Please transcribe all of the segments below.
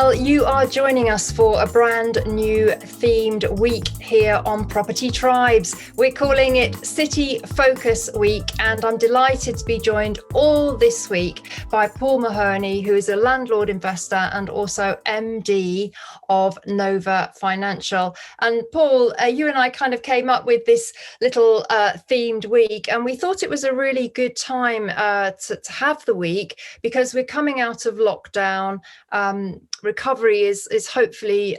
Well, you are joining us for a brand new themed week here on Property Tribes. We're calling it City Focus Week, and I'm delighted to be joined all this week by Paul Mahoney, who is a landlord investor and also MD of Nova Financial. And Paul, you and I kind of came up with this little themed week, and we thought it was a really good time to have the week because we're coming out of lockdown. Recovery is hopefully,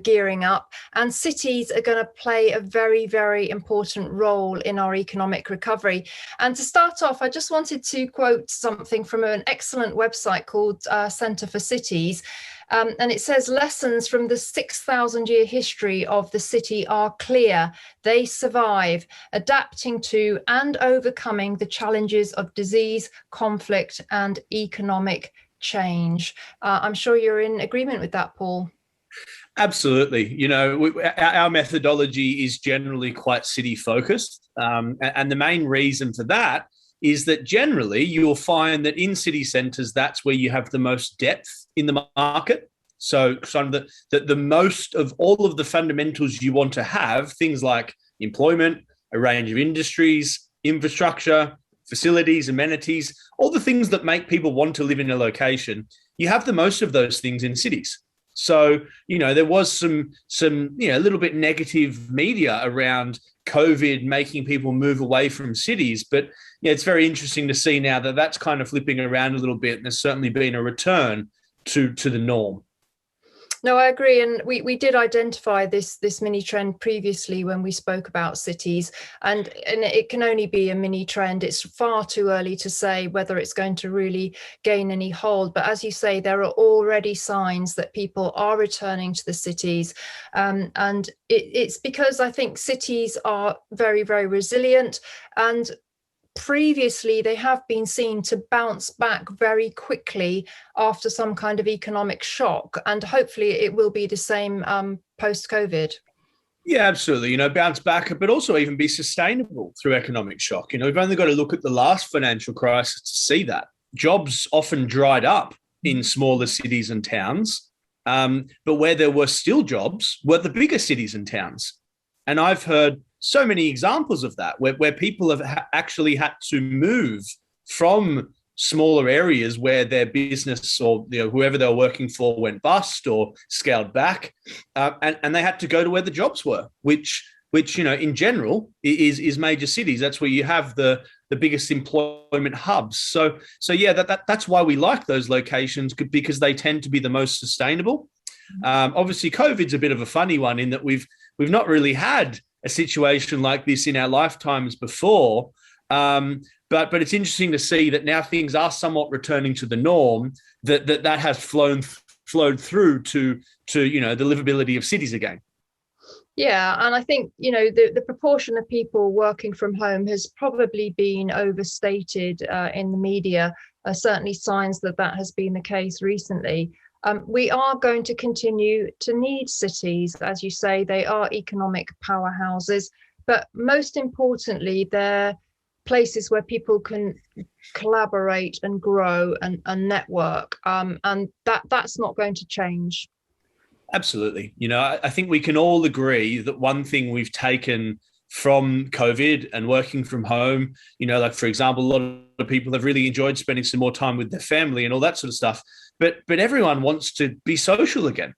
gearing up, and cities are going to play a very, very important role in our economic recovery. And to start off, I just wanted to quote something from an excellent website called Centre for Cities. And it says, lessons from the 6,000-year history of the city are clear. They survive, adapting to and overcoming the challenges of disease, conflict, and economic change. I'm sure you're in agreement with that, Paul. Absolutely. Our methodology is generally quite city focused. And the main reason for that is that generally you'll find that in city centres, that's where you have the most depth in the market. So kind of the most of all of the fundamentals you want to have, things like employment, a range of industries, infrastructure, facilities, amenities, all the things that make people want to live in a location, you have the most of those things in cities. So, there was some a little bit negative media around COVID making people move away from cities. But it's very interesting to see now that that's kind of flipping around a little bit. And there's certainly been a return to the norm. No, I agree. And we did identify this mini trend previously when we spoke about cities, and it can only be a mini trend. It's far too early to say whether it's going to really gain any hold. But as you say, there are already signs that people are returning to the cities. And it's because I think cities are very, very resilient, and previously they have been seen to bounce back very quickly after some kind of economic shock, and hopefully it will be the same post-COVID. Yeah, absolutely. Bounce back, but also even be sustainable through economic shock. We've only got to look at the last financial crisis to see that. Jobs often dried up in smaller cities and towns, but where there were still jobs were the bigger cities and towns. And I've heard so many examples of that, where people have actually had to move from smaller areas where their business or whoever they were working for went bust or scaled back, and they had to go to where the jobs were, which in general is major cities. That's where you have the biggest employment hubs. So yeah, that's why we like those locations, because they tend to be the most sustainable. Obviously, COVID's a bit of a funny one in that we've not really had a situation like this in our lifetimes before, but it's interesting to see that now things are somewhat returning to the norm. That has flowed through to the livability of cities again. Yeah, and I think the proportion of people working from home has probably been overstated in the media. Certainly, signs that has been the case recently. We are going to continue to need cities. As you say, they are economic powerhouses, but most importantly, they're places where people can collaborate and grow and network, and that's not going to change. Absolutely. I think we can all agree that one thing we've taken from COVID and working from home, like, for example, a lot of people have really enjoyed spending some more time with their family and all that sort of stuff. But everyone wants to be social again.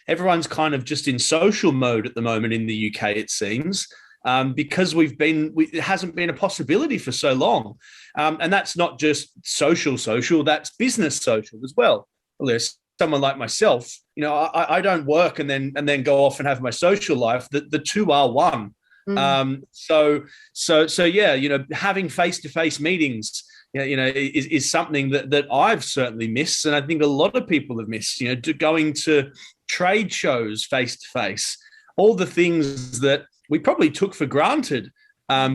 Everyone's kind of just in social mode at the moment in the UK, it seems, because it hasn't been a possibility for so long. And that's not just social, that's business social as well. There's someone like myself, I don't work and then go off and have my social life. The two are one. So yeah, having face-to-face meetings, is something that I've certainly missed, and I think a lot of people have missed. Going to trade shows face to face, all the things that we probably took for granted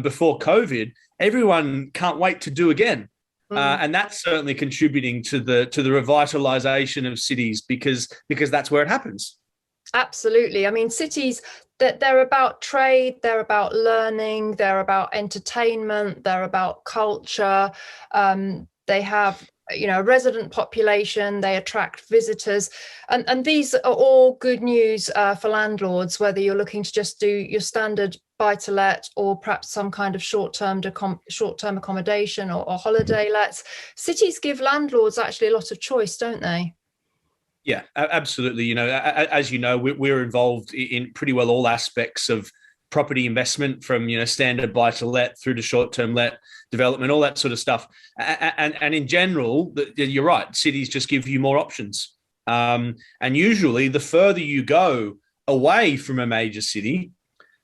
before COVID. Everyone can't wait to do again, and that's certainly contributing to the revitalization of cities because that's where it happens. Absolutely. I mean, cities, that they're about trade, they're about learning, they're about entertainment, they're about culture. They have a resident population, they attract visitors, and these are all good news for landlords, whether you're looking to just do your standard buy-to-let or perhaps some kind of short-term accommodation or holiday lets. Cities give landlords actually a lot of choice, don't they? Yeah, absolutely. As you know, we're involved in pretty well all aspects of property investment, from standard buy to let through to short term let development, all that sort of stuff. And in general, you're right. Cities just give you more options. And usually, the further you go away from a major city,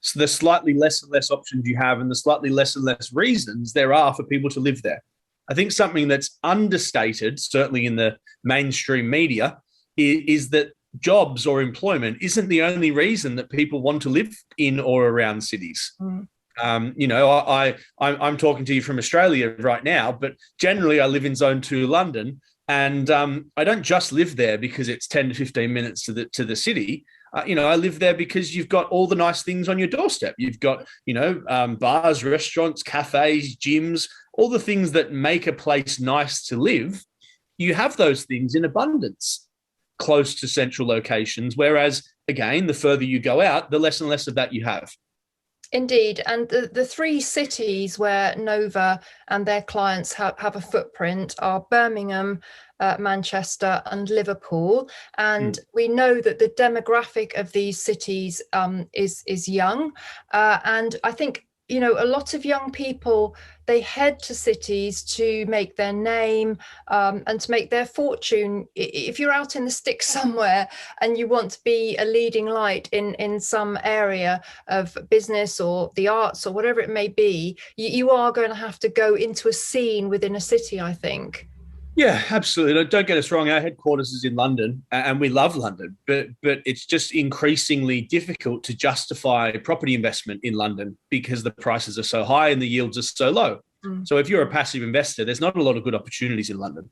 so the slightly less and less options you have, and the slightly less and less reasons there are for people to live there. I think something that's understated, certainly in the mainstream media, is that jobs or employment isn't the only reason that people want to live in or around cities. Mm. I'm talking to you from Australia right now, but generally I live in Zone 2 London, and I don't just live there because it's 10 to 15 minutes to the city. I live there because you've got all the nice things on your doorstep. You've got, bars, restaurants, cafes, gyms, all the things that make a place nice to live. You have those things in abundance close to central locations, whereas, again, the further you go out, the less and less of that you have. Indeed. And the three cities where Nova and their clients have a footprint are Birmingham, Manchester and Liverpool. And we know that the demographic of these cities is young. And I think, a lot of young people, they head to cities to make their name and to make their fortune. If you're out in the sticks somewhere and you want to be a leading light in some area of business or the arts or whatever it may be, you are going to have to go into a scene within a city, I think. Yeah, absolutely. Don't get us wrong. Our headquarters is in London, and we love London, but it's just increasingly difficult to justify property investment in London because the prices are so high and the yields are so low. So if you're a passive investor, there's not a lot of good opportunities in London.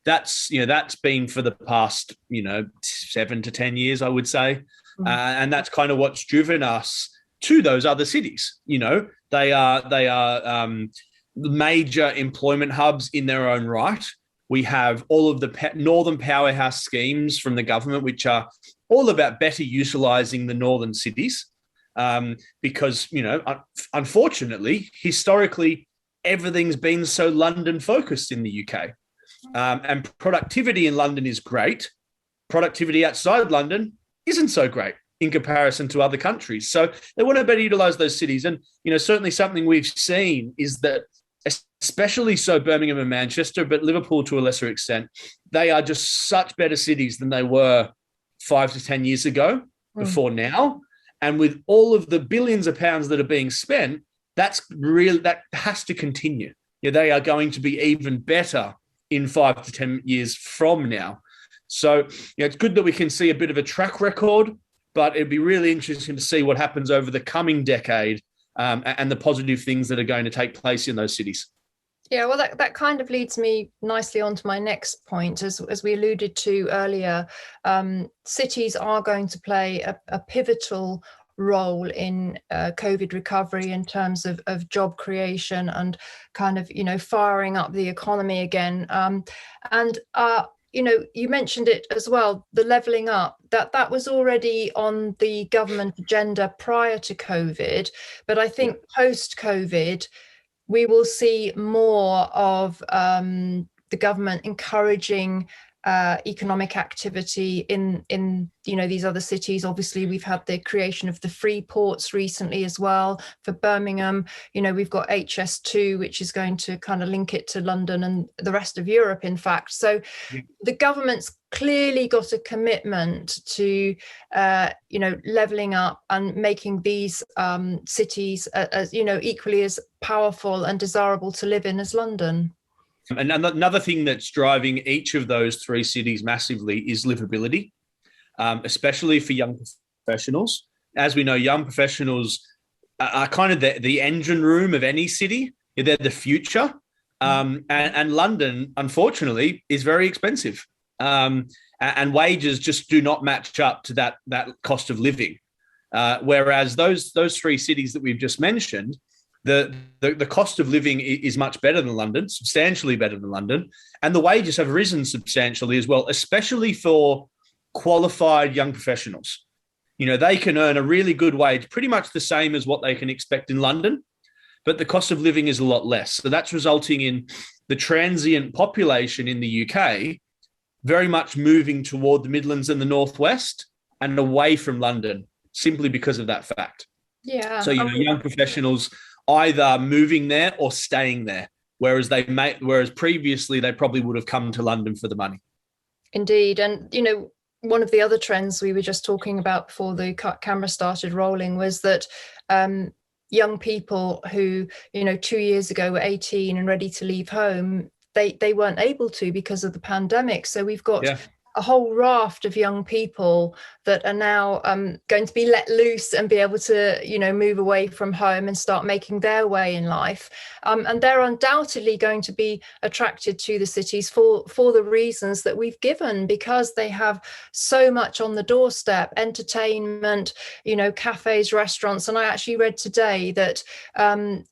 That's been for the past 7 to 10 years, I would say, and that's kind of what's driven us to those other cities. They are major employment hubs in their own right. We have all of the northern powerhouse schemes from the government, which are all about better utilising the northern cities, because, unfortunately, historically, everything's been so London-focused in the UK. And productivity in London is great. Productivity outside London isn't so great in comparison to other countries. So they want to better utilise those cities. And, certainly something we've seen is that, especially so Birmingham and Manchester, but Liverpool to a lesser extent, they are just such better cities than they were 5 to 10 years ago before now. And with all of the billions of pounds that are being spent, that has to continue. They are going to be even better in 5 to 10 years from now. So it's good that we can see a bit of a track record, but it'd be really interesting to see what happens over the coming decade, and the positive things that are going to take place in those cities. Yeah, well, that kind of leads me nicely on to my next point. As we alluded to earlier, cities are going to play a pivotal role in COVID recovery in terms of job creation and kind of, firing up the economy again. You mentioned it as well, the levelling up, that was already on the government agenda prior to COVID. But I think post-COVID, we will see more of the government encouraging economic activity in these other cities. Obviously, we've had the creation of the free ports recently as well. For Birmingham, we've got HS2, which is going to kind of link it to London and the rest of Europe, in fact. So the government's clearly got a commitment to levelling up and making these cities as equally as powerful and desirable to live in as London. And another thing that's driving each of those three cities massively is livability, especially for young professionals. As we know, young professionals are kind of the engine room of any city. They're the future. And London, unfortunately, is very expensive. And wages just do not match up to that cost of living. Whereas those three cities that we've just mentioned, The cost of living is much better than London, substantially better than London, and the wages have risen substantially as well, especially for qualified young professionals. They can earn a really good wage, pretty much the same as what they can expect in London, but the cost of living is a lot less. So that's resulting in the transient population in the UK very much moving toward the Midlands and the Northwest and away from London, simply because of that fact. Yeah. So, young professionals either moving there or staying there, whereas previously they probably would have come to London for the money. Indeed. And, one of the other trends we were just talking about before the camera started rolling was that young people who, 2 years ago were 18 and ready to leave home, they weren't able to because of the pandemic. So we've got a whole raft of young people that are now going to be let loose and be able to, move away from home and start making their way in life. And they're undoubtedly going to be attracted to the cities for the reasons that we've given, because they have so much on the doorstep: entertainment, cafes, restaurants. And I actually read today that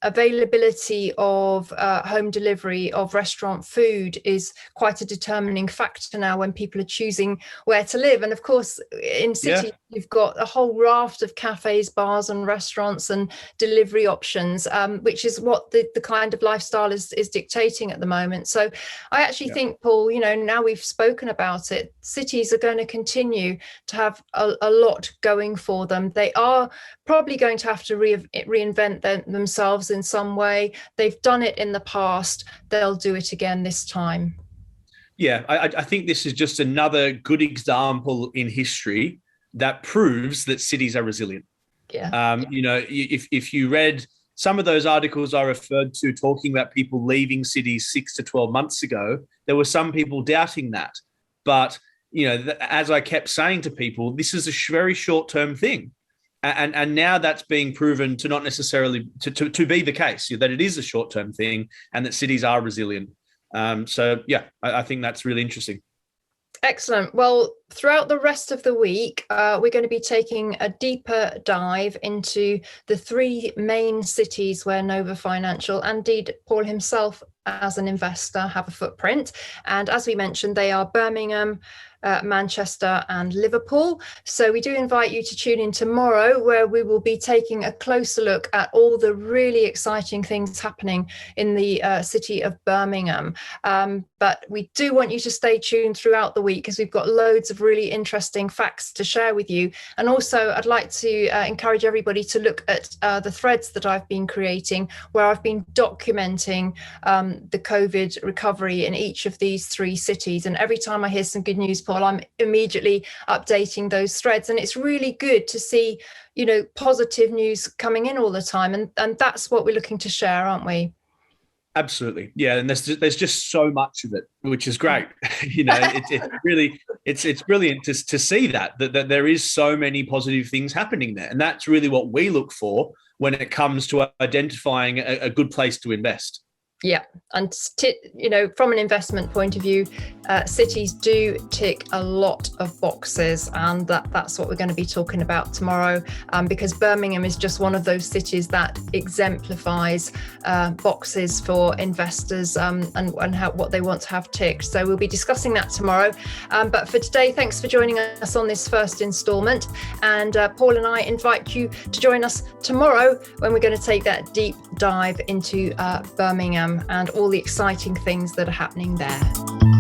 availability of home delivery of restaurant food is quite a determining factor now when people are choosing where to live. And of course, in cities, you've got a whole raft of cafes, bars and restaurants and delivery options, which is what the kind of lifestyle is dictating at the moment. So I actually think, Paul, now we've spoken about it, cities are going to continue to have a lot going for them. They are probably going to have to reinvent themselves in some way. They've done it in the past. They'll do it again this time. Yeah, I think this is just another good example in history that proves that cities are resilient. Yeah. If you read some of those articles I referred to talking about people leaving cities 6 to 12 months ago, there were some people doubting that. But, as I kept saying to people, this is a very short-term thing. And now that's being proven to not necessarily to be the case, that it is a short-term thing and that cities are resilient. I think that's really interesting. Excellent. Well, throughout the rest of the week, we're going to be taking a deeper dive into the three main cities where Nova Financial, and indeed Paul himself as an investor, have a footprint. And as we mentioned, they are Birmingham, Manchester and Liverpool. So we do invite you to tune in tomorrow, where we will be taking a closer look at all the really exciting things happening in the city of Birmingham. But we do want you to stay tuned throughout the week, because we've got loads of really interesting facts to share with you. And also I'd like to encourage everybody to look at the threads that I've been creating, where I've been documenting the COVID recovery in each of these three cities. And every time I hear some good news, Paul, I'm immediately updating those threads. And it's really good to see, positive news coming in all the time. And that's what we're looking to share, aren't we? Absolutely. Yeah. And there's just so much of it, which is great. It's brilliant to see that there is so many positive things happening there. And that's really what we look for when it comes to identifying a good place to invest. Yeah. And, from an investment point of view, cities do tick a lot of boxes, and that's what we're going to be talking about tomorrow, because Birmingham is just one of those cities that exemplifies boxes for investors and what they want to have ticked. So we'll be discussing that tomorrow. But for today, thanks for joining us on this first instalment. And Paul and I invite you to join us tomorrow, when we're going to take that deep dive into Birmingham and all the exciting things that are happening there.